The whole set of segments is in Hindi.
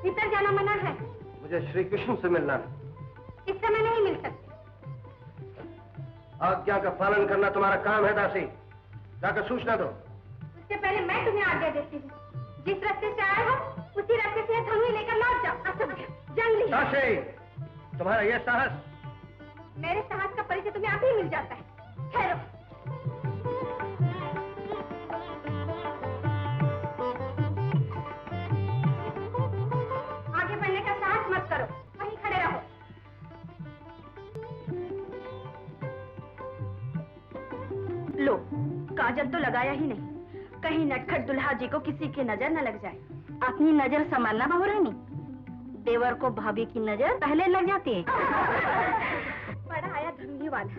भीतर जाना मना है। मुझे श्री कृष्ण से मिलना है। इस समय नहीं मिल सकते। आज्ञा का पालन करना तुम्हारा काम है दासी। जाकर सूचना दो। उससे पहले मैं तुम्हें आज्ञा देती हूँ, जिस रास्ते से आए हो उसी रास्ते से धनुष लेकर लौट जाओ। जंगली दासी, तुम्हारा यह साहस? मेरे साहस का परिचय तुम्हें अभी मिल जाता है। ठहरो। आगे बढ़ने का साहस मत करो, वहीं खड़े रहो। लो, काजल तो लगाया ही नहीं, कहीं नटखट दुल्हा जी को किसी की नजर न लग जाए। अपनी नजर संभालना बहुरानी, देवर को भाभी की नजर पहले लग जाती है। बड़ा आया धमनी वाला।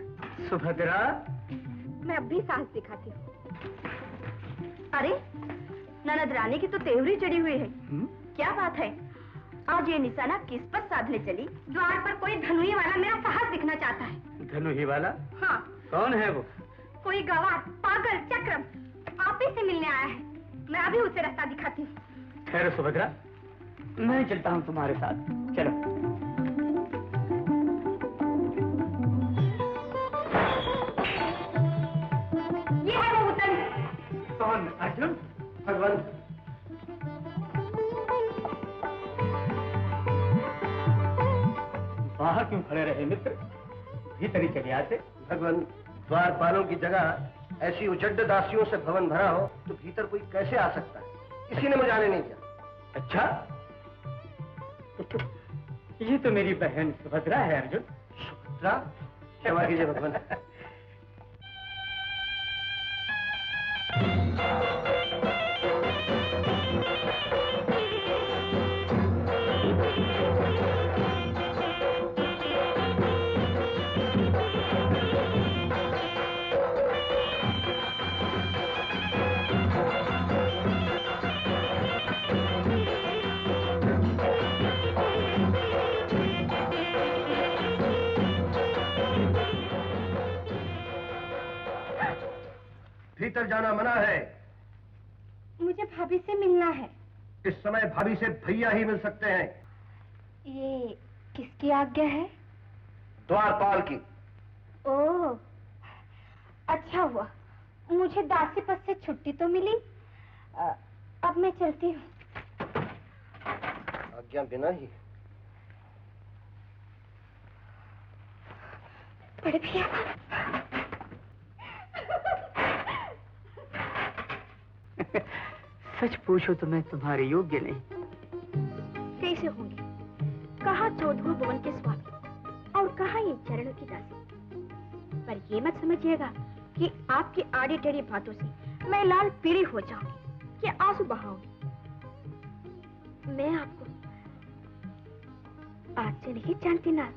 सुभद्रा, मैं अब भी साहस दिखाती हूँ। अरे, ननद रानी की तो तेवरी चढ़ी हुई है। क्या बात है, आज ये निशाना किस पर साधने चली? द्वार पर कोई धनुई वाला मेरा साहस दिखना चाहता है। धनुही वाला? हाँ। कौन है वो? कोई गवार, पागल, चक्रम, आप ही से मिलने आया है। मैं अभी उसे रास्ता दिखाती हूँ। खैर सुभद्रा, मैं चलता हूँ तुम्हारे साथ। चलो। ये है वो उतन। कौन? अर्जुन? भगवान। बाहर क्यों खड़े रहे मित्र? भीतर ही चले आते। भगवान, द्वारपालों की जगह ऐसी उजड्ड दासियों से भवन भरा हो तो भीतर कोई कैसे आ सकता है? किसी ने मुझे आने नहीं दिया। अच्छा, ये तो मेरी बहन सुभद्रा है अर्जुन। सुभद्रा? क्षमा कीजिए भगवान। भीतर जाना मना है। मुझे भाभी से मिलना है। इस समय भाभी से भैया ही मिल सकते हैं। ये किसकी आज्ञा है? द्वारपाल की। ओह, अच्छा हुआ, मुझे दासी पद से छुट्टी तो मिली। अब मैं चलती हूँ। आज्ञा बिना ही? बड़े भैया। सच पूछो तो मैं तुम्हारे योग्य नहीं। कैसे होंगे? कहाँ चौधरी भवन के स्वामी और कहाँ ये चरणों की दासी। पर ये मत समझिएगा कि आपकी आड़ी टेढ़ी बातों से मैं लाल पीली हो जाऊंगी कि आंसू बहाऊंगी। मैं आपको आज से नहीं जानती ना।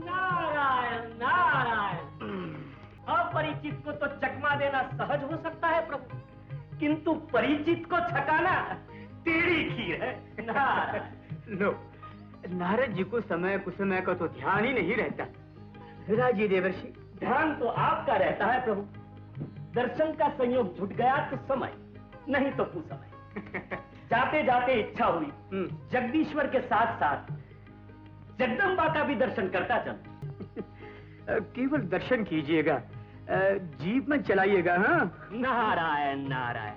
नारायण नारायण। अपरिचित को तो चकमा देना सहज हो सकता है प्रभु, किंतु परिचित को छकाना टेढ़ी खीर है। नारायण। लो, नारद जी को समय कुसमय का तो ध्यान ही नहीं रहता। राजी देवर्षि, ध्यान तो आपका रहता है प्रभु। दर्शन का संयोग जुट गया तो समय, नहीं तो कुसमय। जाते जाते इच्छा हुई जगदीश्वर के साथ साथ जगदम्बा का भी दर्शन करता चल। केवल दर्शन कीजिएगा, जीप में चलाइएगा। हाँ, नारायण नारायण।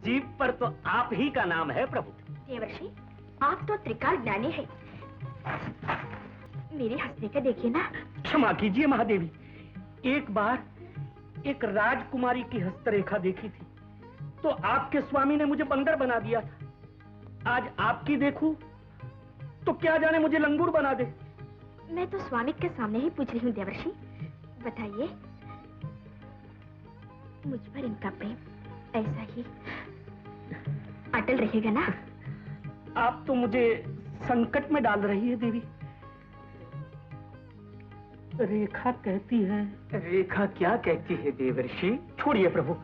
जीप पर तो आप ही का नाम है प्रभु। देवर्षि, आप तो त्रिकाल ज्ञानी है। मेरे हंसने का देखिए ना। क्षमा कीजिए महादेवी, एक बार एक राजकुमारी की हस्तरेखा देखी थी तो आपके स्वामी ने मुझे बंदर बना दिया था। आज आपकी देखूं तो क्या जाने मुझे लंगूर बना दे। मैं तो स्वामी के सामने ही पूछ रही हूँ देवर्षि, बताइए मुझ पर इनका प्रेम ऐसा ही अटल रहेगा ना? आप तो मुझे संकट में डाल रही है देवी। रेखा कहती है। रेखा क्या कहती है देवर्षि? छोड़िए प्रभु,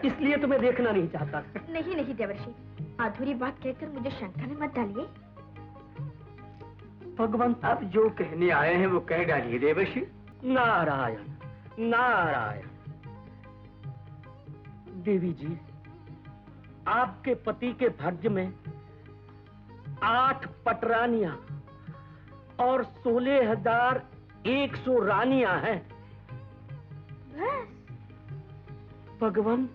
इसलिए तो मैं देखना नहीं चाहता। नहीं नहीं देवर्षि, अधूरी बात कहकर मुझे शंका में मत डालिए। भगवान, आप जो कहने आए हैं वो कह डालिए देवर्षि। नारायण नारायण। देवी जी, आपके पति के भाग्य में 8 पटरानियां और 16,100 रानियां हैं। बस भगवान,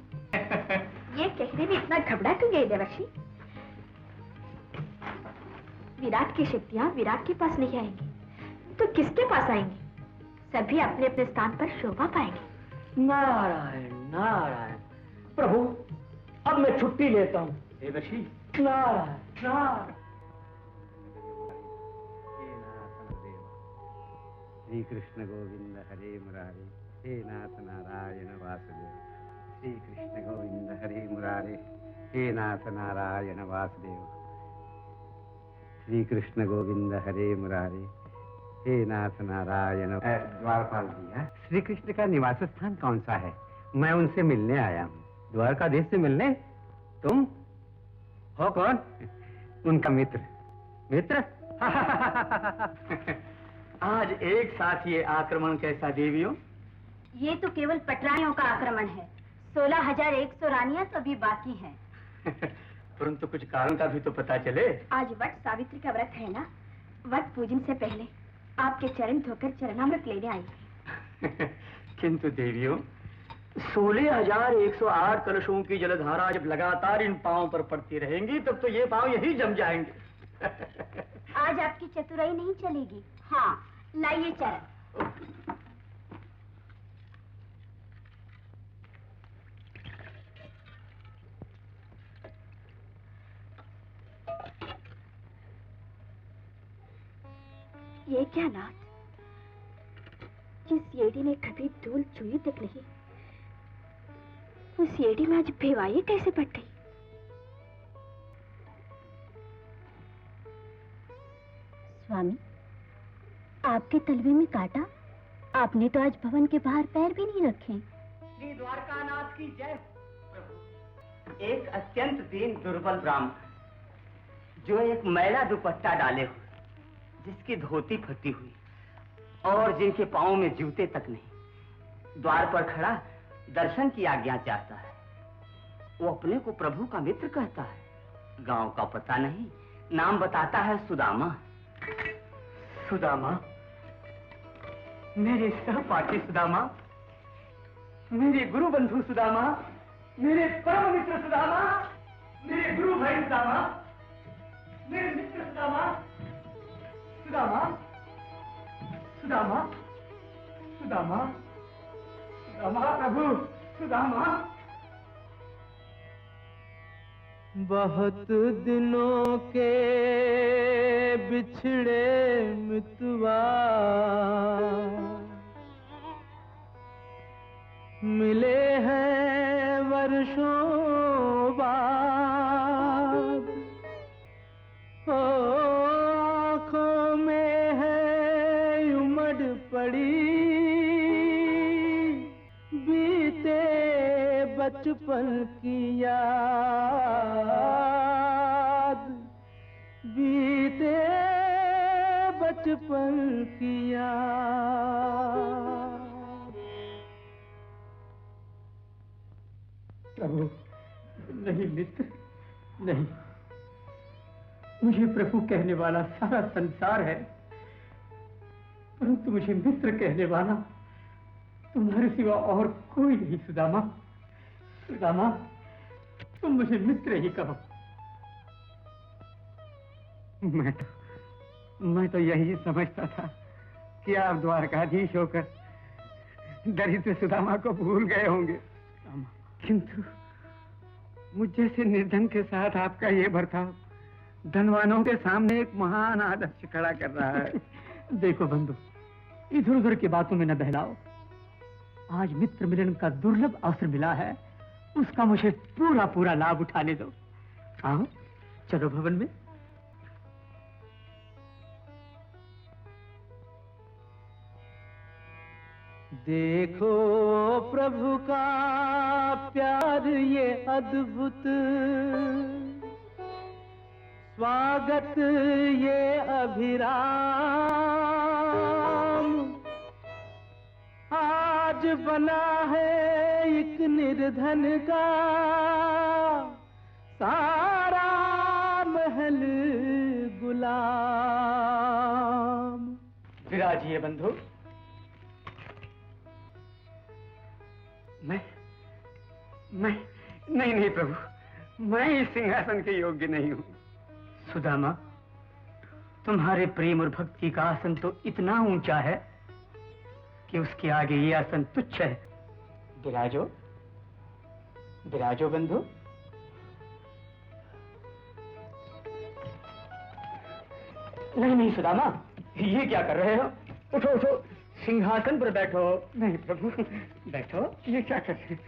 ये कहने में इतना घबरा क्यों गए देवर्षि? विराट की शक्तियां विराट के पास नहीं आएंगी तो किसके पास आएंगी? सभी अपने अपने स्थान पर शोभा पाएंगे। नारायण नारायण। प्रभु, अब मैं छुट्टी लेता हूँ। देवर्षि, नारायण नारायण। श्री कृष्ण गोविंद हरे मुरारे, हे नाथ नारायण वासुदेव। श्री कृष्ण गोविंद हरे मुरारे, हे नाथ नारायण वासुदेव। श्री कृष्ण गोविंद हरे मुरारे, हे नाथ नारायण। द्वारपाल जी, श्री कृष्ण का निवास स्थान कौन सा है? मैं उनसे मिलने आया हूँ। द्वारकाधीश से मिलने? तुम हो कौन? उनका मित्र। मित्र? आज एक साथ ये आक्रमण कैसा देवियों? ये तो केवल पटरानियों का आक्रमण है। 16,100 रानियां तो अभी बाकी हैं। परंतु कुछ कारण का भी तो पता चले। आज वट सावित्री का व्रत है ना, वट पूजन से पहले आपके चरण धोकर चरणामृत लेने आई। किंतु देवियों, 16,108 कलशों की जलधारा जब लगातार इन पांवों पर पड़ती रहेंगी तब तो ये पांव यही जम जाएंगे। आज आपकी चतुराई नहीं चलेगी। हाँ, लाइए चरण। ये क्या नाथ, जिस येडी ने कभी धूल छुई तक नहीं, उस येडी में आज भेवाई कैसे पड़ गई? स्वामी, आपके तलवे में काटा? आपने तो आज भवन के बाहर पैर भी नहीं रखे। श्री द्वारकानाथ की जय। प्रभु, एक अत्यंत दीन दुर्बल ब्राह्मण जो एक मैला दुपट्टा डाले हुए, जिसकी धोती फटी हुई और जिनके पांवों में जूते तक नहीं, द्वार पर खड़ा दर्शन की आज्ञा चाहता है। वो अपने को प्रभु का मित्र कहता है। गांव का पता नहीं, नाम बताता है सुदामा। सुदामा, मेरे सहपाठी सुदामा, मेरे गुरु बंधु सुदामा, मेरे परम मित्र सुदामा, मेरे गुरु भाई सुदामा, मेरे मित्र सुदामा, सुदामा, सुदामा, सुदामा, सुदामा, प्रभु, सुदामा। बहुत दिनों के बिछड़े मितवा मिले हैं वर्षों बाद। आँखों में है उमड़ पड़ी बीते बचपन की याद, बीते बचपन की याद। प्रभु, नहीं मित्र, नहीं। मुझे प्रभु कहने वाला सारा संसार है, परंतु मुझे मित्र कहने वाला तुम्हारे सिवा और कोई नहीं। सुदामा, सुदामा, तुम मुझे मित्र ही कहो। मैं तो यही समझता था कि आप द्वारकाधीश होकर दरिद्र सुदामा को भूल गए होंगे, किंतु मुझ जैसे निर्धन के साथ आपका ये बर्ताव धनवानों के सामने एक महान आदर्श खड़ा कर रहा है। देखो बंधु, इधर उधर की बातों में न बहलाओ। आज मित्र मिलन का दुर्लभ अवसर मिला है, उसका मुझे पूरा पूरा लाभ उठाने दो। आओ, चलो भवन में। देखो प्रभु का प्यार ये अद्भुत, स्वागत ये अभिराम। आज बना है एक निर्धन का सारा महल विराजिए बंधु। मैं नहीं प्रभु, मैं इस सिंहासन के योग्य नहीं हूँ। सुदामा, तुम्हारे प्रेम और भक्ति का आसन तो इतना ऊंचा है कि उसके आगे ये आसन तुच्छ है। विराजो, विराजो बंधु। नहीं सुदामा, ये क्या कर रहे हो? उठो उठो, सिंहासन पर बैठो। नहीं प्रभु, बैठो। ये क्या कर रहे हैं?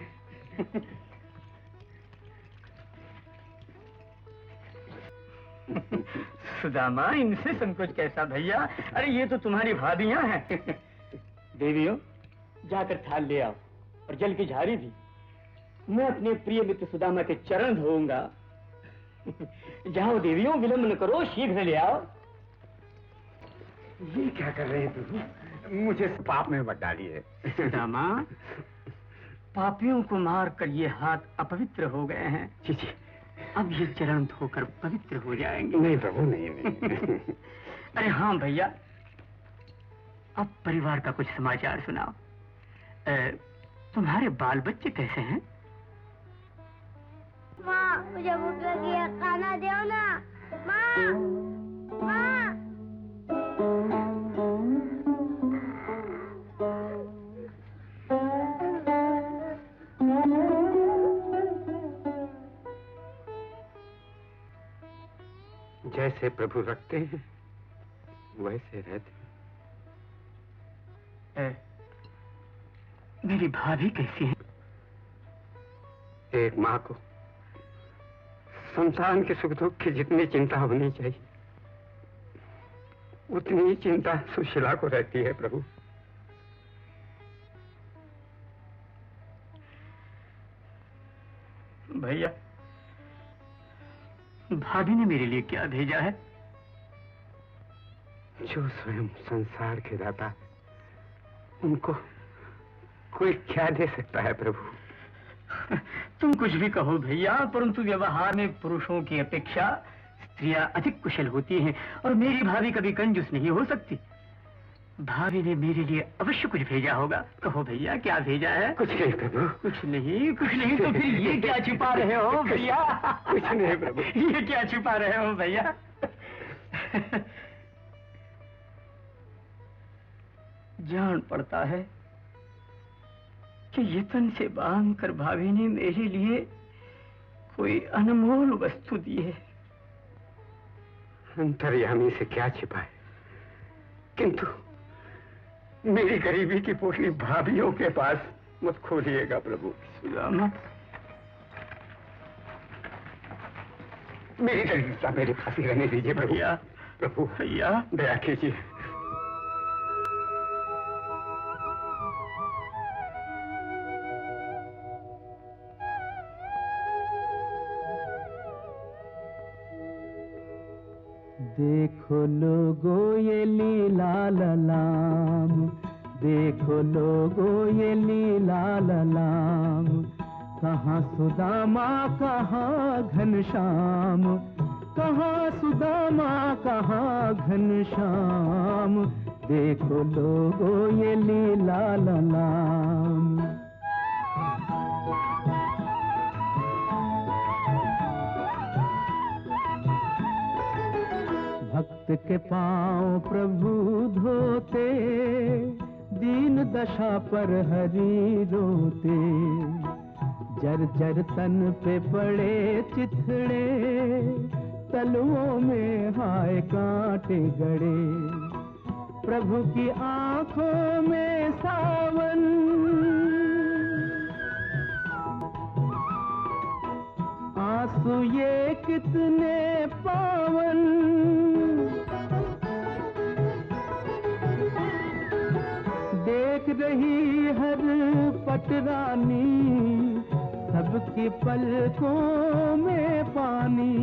सुदामा, इनसे संकोच कैसा भैया? अरे ये तो तुम्हारी भाभियां हैं। देवियों, जाकर थाल ले आओ और जल की झारी भी। मैं अपने प्रिय मित्र सुदामा के चरण धोऊंगा। जाओ देवियों, विलंब न करो, शीघ्र ले आओ। ये क्या कर रहे हैं प्रभु? मुझे पाप में मत डालिए। सुदामा, पापियों को मारकर ये हाथ अपवित्र हो गए हैं। जी जी, अब ये चरण धोकर पवित्र हो जाएंगे। नहीं प्रभु, नहीं। अरे हाँ भैया, अब परिवार का कुछ समाचार सुनाओ। तुम्हारे बाल बच्चे कैसे हैं? माँ, मुझे भूख लगी है, खाना दो ना। माँ, माँ। जैसे प्रभु रखते हैं वैसे रहते हैं। मेरी भाभी कैसी है? एक माँ को संतान के सुख दुख की जितनी चिंता होनी चाहिए उतनी ही चिंता सुशीला को रहती है प्रभु। भैया, भाभी ने मेरे लिए क्या भेजा है? जो स्वयं संसार के दाता है, उनको कोई क्या दे सकता है प्रभु? तुम कुछ भी कहो भैया, परंतु व्यवहार में पुरुषों की अपेक्षा स्त्रियां अधिक कुशल होती हैं और मेरी भाभी कभी कंजूस नहीं हो सकती। भाभी ने मेरे लिए अवश्य कुछ भेजा होगा। कहो भैया, क्या भेजा है? कुछ नहीं प्रभु। कुछ नहीं तो फिर ये क्या छिपा रहे हो भैया? कुछ नहीं प्रभु। ये क्या छिपा रहे हो भैया? जान पड़ता है कि ये तन से बांध कर भाभी ने मेरे लिए कोई अनमोल वस्तु दी है। अंतर्यामी से क्या छिपा है, किंतु मेरी गरीबी की पोटली भाभियों के पास मत खोलिएगा प्रभु। सुदामा, मेरी दरिद्रता मेरे पास ही रहने दीजिए प्रभु। प्रभु भैया, दया कीजिए। देखो लोगो ये लीला ललाम, देखो लोगो ये लीला ललाम। कहाँ सुदामा कहाँ घनश्याम, कहाँ सुदामा कहाँ घनश्याम। देखो लोगो ये लीला ललाम। भक्त के पांव प्रभु धोते, दीन दशा पर हरि रोते। जर जर तन पे पड़े चिथड़े, तलुओं में हाय कांटे गड़े। प्रभु की आंखों में सावन, आंसू ये कितने पावन। देख रही हर पटरानी, सबकी पलकों में पानी।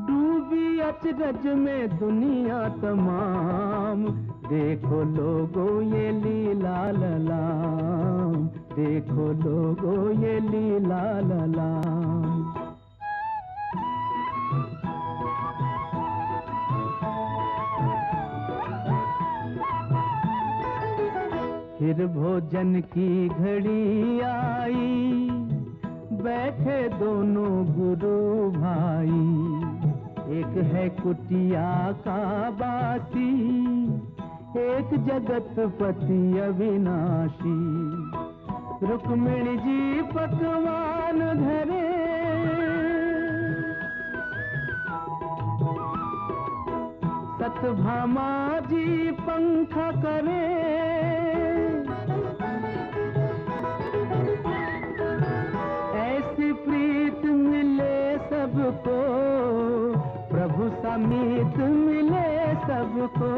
डूबी अचरज में दुनिया तमाम। देखो लोगो ये लीला ललाम, देखो लोगो ये लीला ललाम। फिर भोजन की घड़ी आई, बैठे दोनों गुरु भाई। एक है कुटिया का बासी, एक जगतपति अविनाशी। रुक्मिणी जी पकवान धरे, सतभामा जी पंखा करे। ऐसी प्रीत मिले सबको, प्रभु समीत मिले सबको।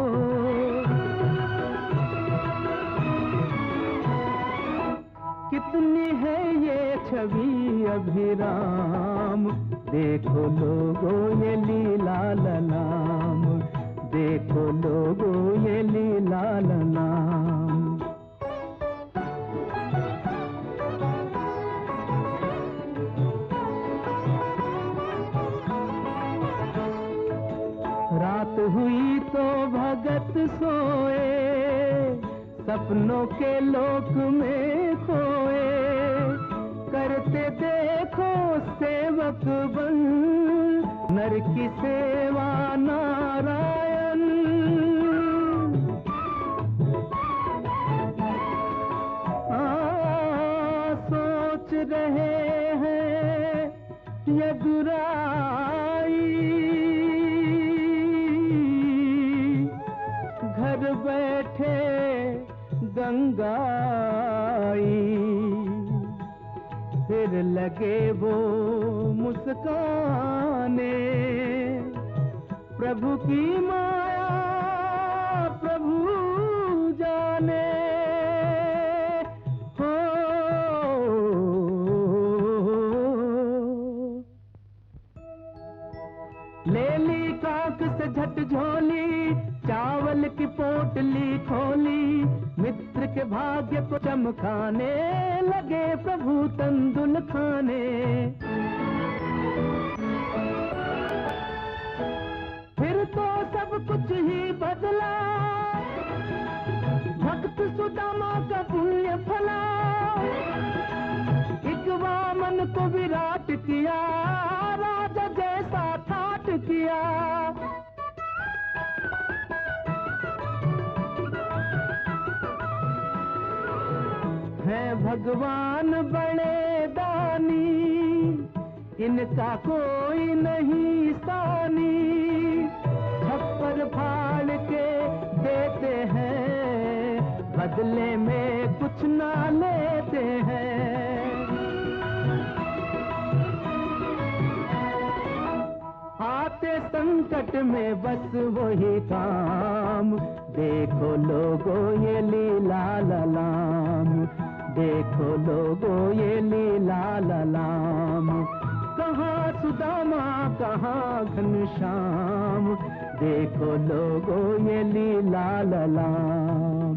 कितनी है ये छवि अभिराम, देखो लोगों ये लीला ललाम, देखो लोगों ये लीला ललाम। रात हुई तो भगत सोए, सपनों के लोक में खोए। करते देखो सेवक बन, नर की सेवा नारायण। सोच रहे हैं ये दुराई, घर बैठे गंगाई। फिर लगे वो मुस्काने, प्रभु की माया प्रभु जाने। हो ले ली काक से झट झोली, चावल की पोटली खोली। मित्र के भाग्य को चमकाने लगे प्रभु तंदुल खाने। फिर तो सब कुछ ही बदला, भक्त सुदामा का पुण्य फला। एक वामन को विराट किया, राजा जैसा ठाट किया। है भगवान बड़े दानी, इनका कोई नहीं सानी। छप्पर फाड़ के देते हैं, बदले में कुछ ना लेते हैं। आते संकट में बस वही काम, देखो लोगों ये लीला ललाम, देखो लोगों ये लीला ललाम। कहाँ सुदामा कहाँ घनश्याम, देखो लोगों ये लीला ललाम।